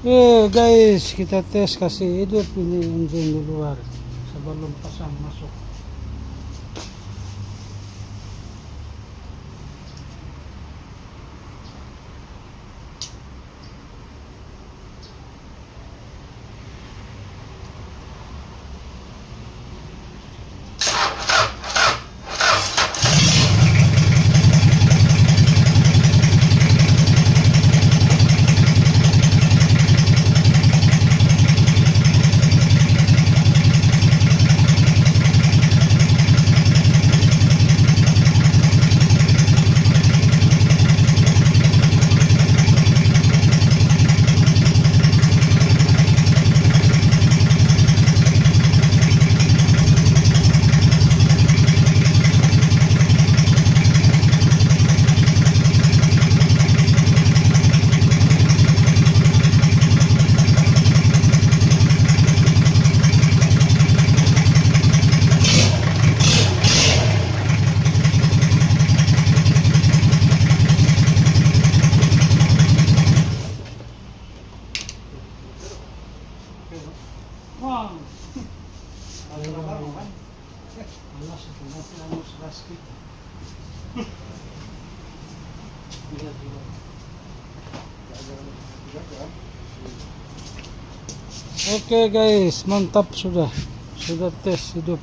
Guys, kita test kasi hidup ini engine di luar sebelum pasang masuk. Wow. Oke guys, mantap sudah tes hidup.